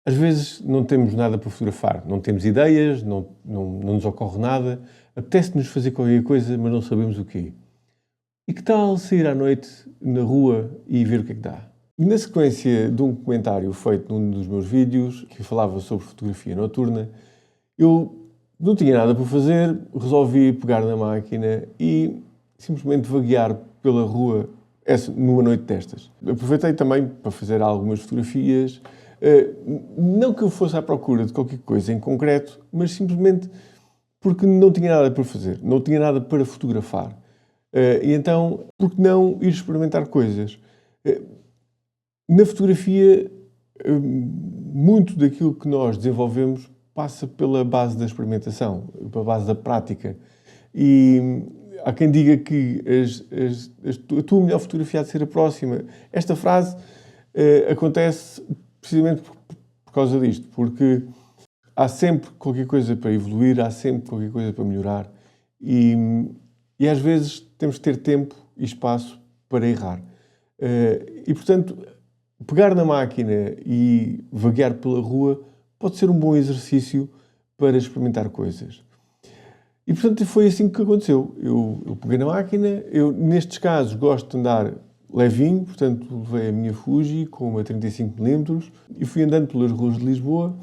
Às vezes não temos nada para fotografar, não temos ideias, não nos ocorre nada, apetece-nos fazer qualquer coisa, mas não sabemos o quê. E que tal sair à noite na rua e ver o que é que dá? E na sequência de um comentário feito num dos meus vídeos, que falava sobre fotografia noturna, eu não tinha nada para fazer, resolvi pegar na máquina e simplesmente vaguear pela rua numa noite destas. Aproveitei também para fazer algumas fotografias, não que eu fosse à procura de qualquer coisa em concreto, mas simplesmente porque não tinha nada para fazer, não tinha nada para fotografar. E então, por que não ir experimentar coisas? Na fotografia, muito daquilo que nós desenvolvemos passa pela base da experimentação, pela base da prática. E há quem diga que a tua melhor fotografia há de ser a próxima. Esta frase acontece precisamente por causa disto, porque há sempre qualquer coisa para evoluir, há sempre qualquer coisa para melhorar e às vezes temos que ter tempo e espaço para errar. E, portanto, pegar na máquina e vaguear pela rua pode ser um bom exercício para experimentar coisas. E, portanto, foi assim que aconteceu. Eu peguei na máquina, nestes casos, gosto de andar levinho, portanto, levei a minha Fuji com uma 35mm e fui andando pelas ruas de Lisboa,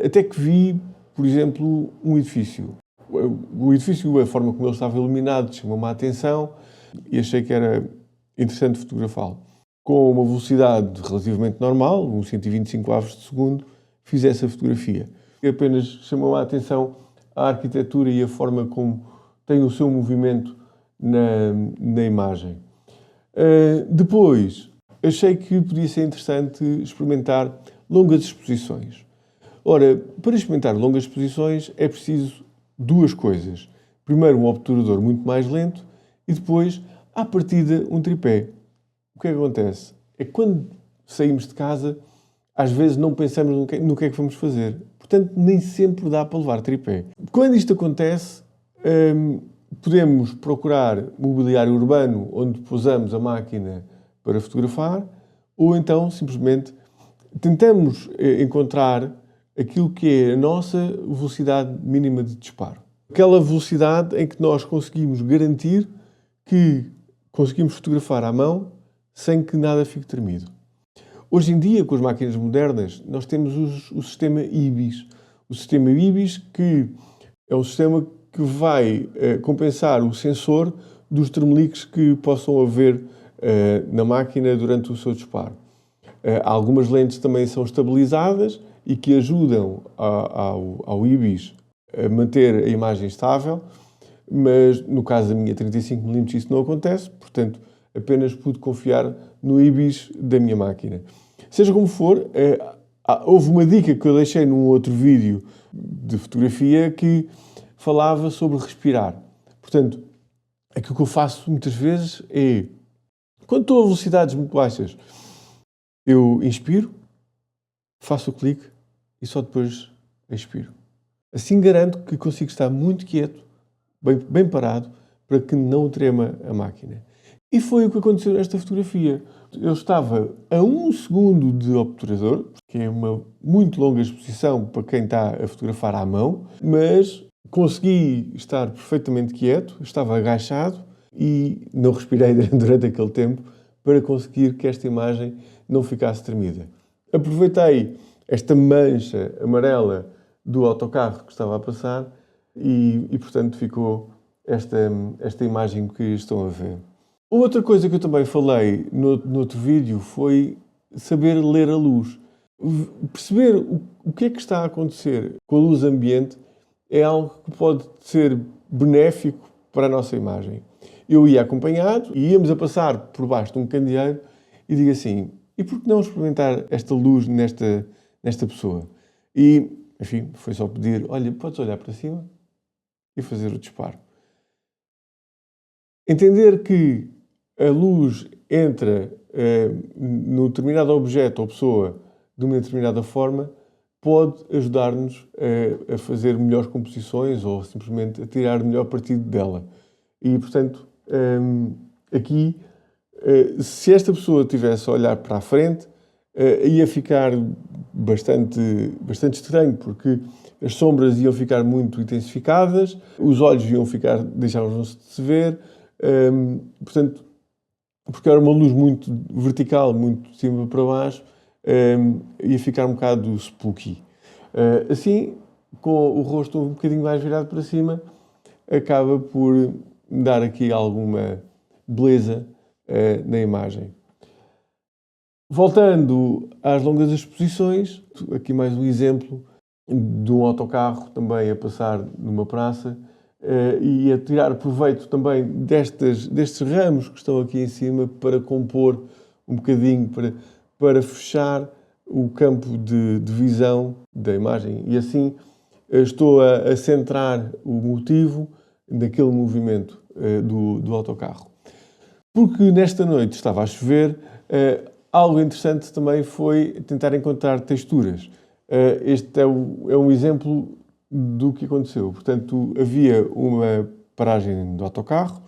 até que vi, por exemplo, um edifício. O edifício, a forma como ele estava iluminado, chamou-me a atenção e achei que era interessante fotografá-lo. Com uma velocidade relativamente normal, uns 125 avos de segundo, fiz essa fotografia. Apenas chamou a atenção a arquitetura e a forma como tem o seu movimento na imagem. Depois, achei que podia ser interessante experimentar longas exposições. Ora, para experimentar longas exposições é preciso duas coisas. Primeiro, um obturador muito mais lento e depois, à partida, um tripé. O que é que acontece? É que quando saímos de casa, às vezes não pensamos no que é que vamos fazer. Portanto, nem sempre dá para levar tripé. Quando isto acontece, podemos procurar mobiliário urbano onde pousamos a máquina para fotografar ou então, simplesmente, tentamos encontrar aquilo que é a nossa velocidade mínima de disparo. Aquela velocidade em que nós conseguimos garantir que conseguimos fotografar à mão sem que nada fique tremido. Hoje em dia, com as máquinas modernas, nós temos o sistema IBIS. O sistema IBIS que é um sistema que vai compensar o sensor dos tremeliques que possam haver na máquina durante o seu disparo. Algumas lentes também são estabilizadas e que ajudam ao IBIS a manter a imagem estável, mas no caso da minha 35mm isso não acontece, portanto apenas pude confiar no IBIS da minha máquina. Seja como for, houve uma dica que eu deixei num outro vídeo de fotografia que falava sobre respirar. Portanto, aquilo que eu faço muitas vezes é, quando estou a velocidades muito baixas, eu inspiro, faço o clique e só depois expiro. Assim garanto que consigo estar muito quieto, bem parado, para que não trema a máquina. E foi o que aconteceu nesta fotografia. Eu estava a 1 segundo de obturador, que é uma muito longa exposição para quem está a fotografar à mão, mas consegui estar perfeitamente quieto, estava agachado e não respirei durante aquele tempo para conseguir que esta imagem não ficasse tremida. Aproveitei esta mancha amarela do autocarro que estava a passar e portanto, ficou esta imagem que estão a ver. Outra coisa que eu também falei no outro vídeo foi saber ler a luz. Perceber o que é que está a acontecer com a luz ambiente é algo que pode ser benéfico para a nossa imagem. Eu ia acompanhado e íamos a passar por baixo de um candeeiro e digo assim, e por que não experimentar esta luz nesta pessoa? E, enfim, foi só pedir, olha, podes olhar para cima e fazer o disparo. Entender que a luz entra no determinado objeto ou pessoa de uma determinada forma pode ajudar-nos a fazer melhores composições ou simplesmente a tirar melhor partido dela. E, portanto, aqui, se esta pessoa estivesse a olhar para a frente, ia ficar bastante estranho, porque as sombras iam ficar muito intensificadas, os olhos deixavam-se de se ver, portanto, porque era uma luz muito vertical, muito de cima para baixo, ia ficar um bocado spooky. Assim, com o rosto um bocadinho mais virado para cima, acaba por dar aqui alguma beleza na imagem. Voltando às longas exposições, aqui mais um exemplo de um autocarro também a passar numa praça e a tirar proveito também destes ramos que estão aqui em cima para compor um bocadinho, para fechar o campo de visão da imagem. E assim estou a centrar o motivo naquele movimento do autocarro. Porque nesta noite estava a chover, algo interessante também foi tentar encontrar texturas. Este é um exemplo do que aconteceu. Portanto, havia uma paragem do autocarro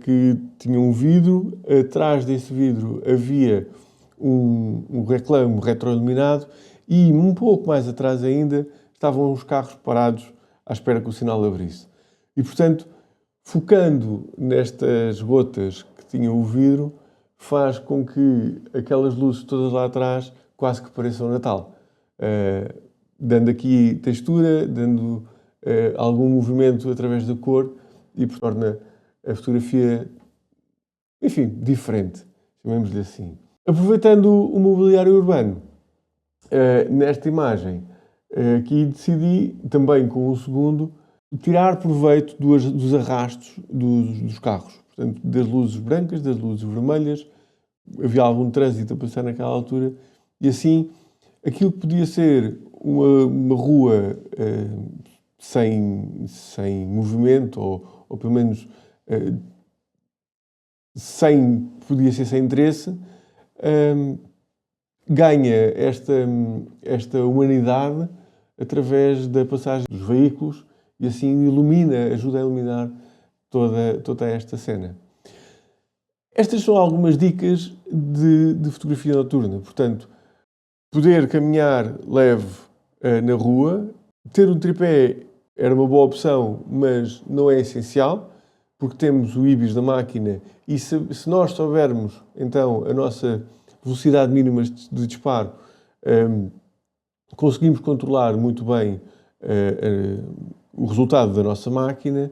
que tinha um vidro. Atrás desse vidro havia um reclame retroiluminado e um pouco mais atrás ainda estavam os carros parados à espera que o sinal abrisse. E, portanto, focando nestas gotas que tinham o vidro, faz com que aquelas luzes todas lá atrás quase que pareçam Natal. Dando aqui textura, dando algum movimento através da cor e torna a fotografia, enfim, diferente, chamemos-lhe assim. Aproveitando o mobiliário urbano, nesta imagem, aqui decidi, também com o segundo, tirar proveito dos arrastos dos carros. Portanto, das luzes brancas, das luzes vermelhas, havia algum trânsito a passar naquela altura, e assim, aquilo que podia ser uma rua sem movimento, ou pelo menos podia ser sem interesse, ganha esta humanidade através da passagem dos veículos e assim ajuda a iluminar toda esta cena. Estas são algumas dicas de fotografia noturna. Portanto, poder caminhar leve na rua, ter um tripé era uma boa opção, mas não é essencial, porque temos o IBIS da máquina e se nós soubermos, então, a nossa velocidade mínima de disparo, conseguimos controlar muito bem o resultado da nossa máquina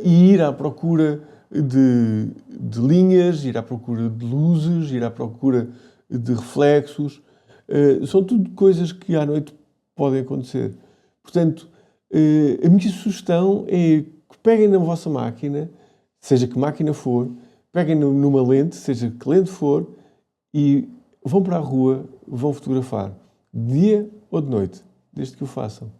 e ir à procura de linhas, ir à procura de luzes, ir à procura de reflexos. São tudo coisas que à noite podem acontecer. Portanto, a minha sugestão é que peguem na vossa máquina, seja que máquina for, peguem numa lente, seja que lente for, e vão para a rua, vão fotografar, de dia ou de noite, desde que o façam.